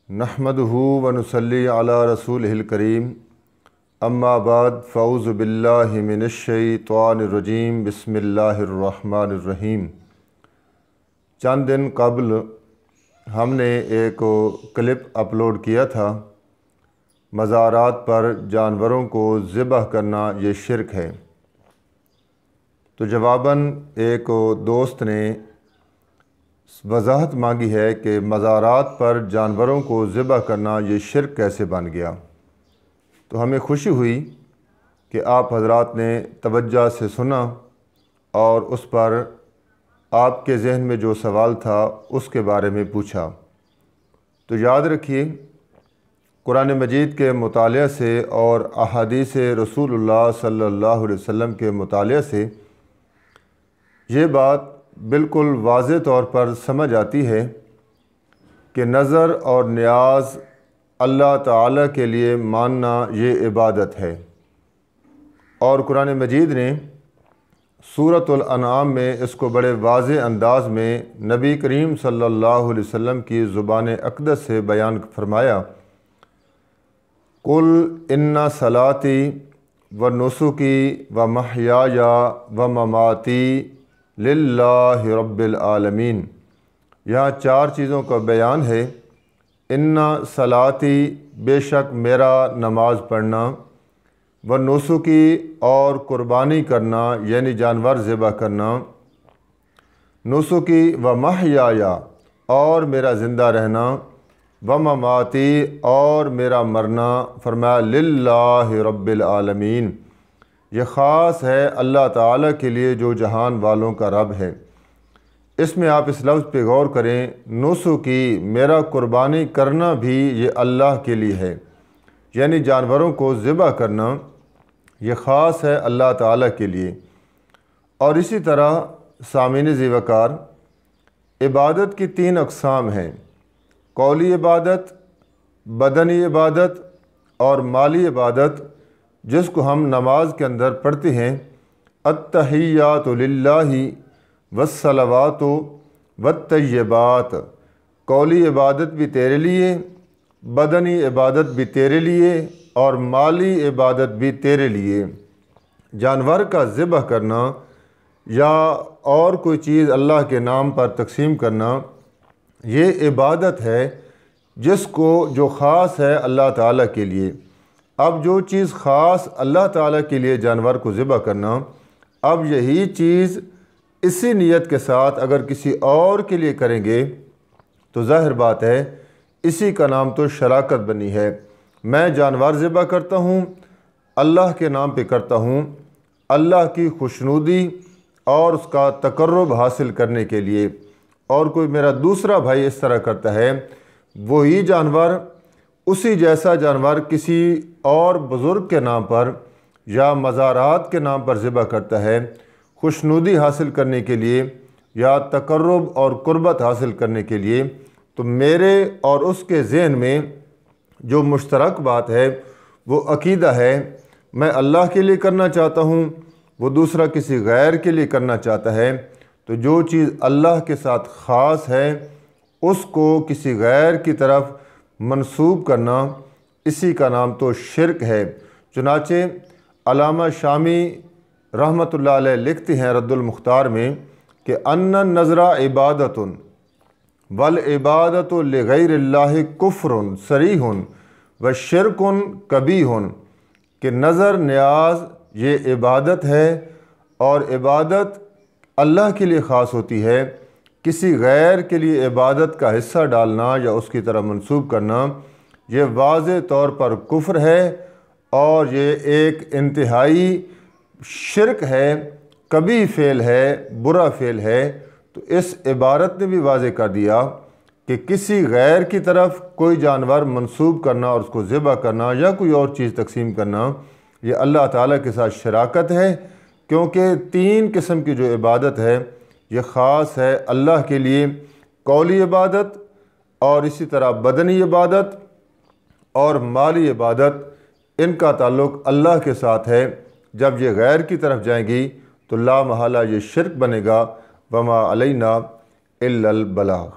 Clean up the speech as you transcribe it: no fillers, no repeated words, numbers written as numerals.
نحمدہ و نصلی علی رسولہ الکریم اما بعد فاعوذ باللہ من الشیطان الرجیم بسم اللہ الرحمن الرحیم۔ چند دن قبل ہم نے ایک کلپ اپلوڈ کیا تھا، مزارات پر جانوروں کو ذبح کرنا یہ شرک ہے۔ تو جواباً ایک دوست نے وضاحت مانگی ہے کہ مزارات پر جانوروں کو ذبح کرنا یہ شرک کیسے بن گیا۔ تو ہمیں خوشی ہوئی کہ آپ حضرات نے توجہ سے سنا اور اس پر آپ کے ذہن میں جو سوال تھا اس کے بارے میں پوچھا۔ تو یاد رکھیے، قرآن مجید کے مطالعہ سے اور احادیث رسول اللہ صلی اللہ علیہ وسلم کے مطالعہ سے یہ بات بالکل واضح طور پر سمجھ آتی ہے کہ نظر اور نیاز اللہ تعالیٰ کے لیے ماننا یہ عبادت ہے، اور قرآن مجید نے سورۃ الانعام میں اس کو بڑے واضح انداز میں نبی کریم صلی اللہ علیہ وسلم کی زبان اقدس سے بیان فرمایا، قل ان صلاتی و نسکی و محیای و مماتی للہ رب العالمین۔ یہاں چار چیزوں کا بیان ہے۔ ان صلاتی، بے شک میرا نماز پڑھنا، و نسکی، اور قربانی کرنا یعنی جانور ذبح کرنا، نسکی و محیایا، اور میرا زندہ رہنا، و مماتی، اور میرا مرنا، فرمایا للہ رب العالمین، یہ خاص ہے اللہ تعالیٰ کے لیے جو جہان والوں کا رب ہے۔ اس میں آپ اس لفظ پہ غور کریں، نسکی، میرا قربانی کرنا بھی یہ اللہ کے لیے ہے، یعنی جانوروں کو ذبح کرنا یہ خاص ہے اللہ تعالیٰ کے لیے۔ اور اسی طرح سامعین ذی وقار، عبادت کی تین اقسام ہیں: قولی عبادت، بدنی عبادت، اور مالی عبادت، جس کو ہم نماز کے اندر پڑھتے ہیں، التحیات للہ والصلوات والطیبات۔ قولی عبادت بھی تیرے لیے، بدنی عبادت بھی تیرے لیے، اور مالی عبادت بھی تیرے لیے۔ جانور کا ذبح کرنا یا اور کوئی چیز اللہ کے نام پر تقسیم کرنا یہ عبادت ہے جس کو جو خاص ہے اللہ تعالیٰ کے لیے۔ اب جو چیز خاص اللہ تعالیٰ کے لیے جانور کو ذبح کرنا، اب یہی چیز اسی نیت کے ساتھ اگر کسی اور کے لیے کریں گے تو ظاہر بات ہے اسی کا نام تو شراکت بنی ہے۔ میں جانور ذبح کرتا ہوں، اللہ کے نام پہ کرتا ہوں، اللہ کی خوشنودی اور اس کا تقرب حاصل کرنے کے لیے، اور کوئی میرا دوسرا بھائی اس طرح کرتا ہے، وہی جانور، اسی جیسا جانور کسی اور بزرگ کے نام پر یا مزارات کے نام پر ذبح کرتا ہے خوشنودی حاصل کرنے کے لیے یا تقرب اور قربت حاصل کرنے کے لیے، تو میرے اور اس کے ذہن میں جو مشترک بات ہے وہ عقیدہ ہے، میں اللہ کے لیے کرنا چاہتا ہوں، وہ دوسرا کسی غیر کے لیے کرنا چاہتا ہے۔ تو جو چیز اللہ کے ساتھ خاص ہے اس کو کسی غیر کی طرف منسوب کرنا، اسی کا نام تو شرک ہے۔ چنانچہ علامہ شامی رحمۃ اللہ علیہ لکھتے ہیں رد المختار میں کہ ان النظر عبادت والعبادت لغیر اللہ کفر صریح و شرک قبیح، کہ نظر نیاز یہ عبادت ہے، اور عبادت اللہ کے لیے خاص ہوتی ہے، کسی غیر کے لیے عبادت کا حصہ ڈالنا یا اس کی طرف منسوب کرنا یہ واضح طور پر کفر ہے، اور یہ ایک انتہائی شرک ہے، کبھی فعل ہے، برا فعل ہے۔ تو اس عبارت نے بھی واضح کر دیا کہ کسی غیر کی طرف کوئی جانور منسوب کرنا اور اس کو ذبح کرنا یا کوئی اور چیز تقسیم کرنا یہ اللہ تعالیٰ کے ساتھ شراکت ہے، کیونکہ تین قسم کی جو عبادت ہے یہ خاص ہے اللہ کے لیے: قولی عبادت، اور اسی طرح بدنی عبادت، اور مالی عبادت۔ ان کا تعلق اللہ کے ساتھ ہے۔ جب یہ غیر کی طرف جائیں گی تو لا محالہ یہ شرک بنے گا۔ وما علینا الا البلاغ۔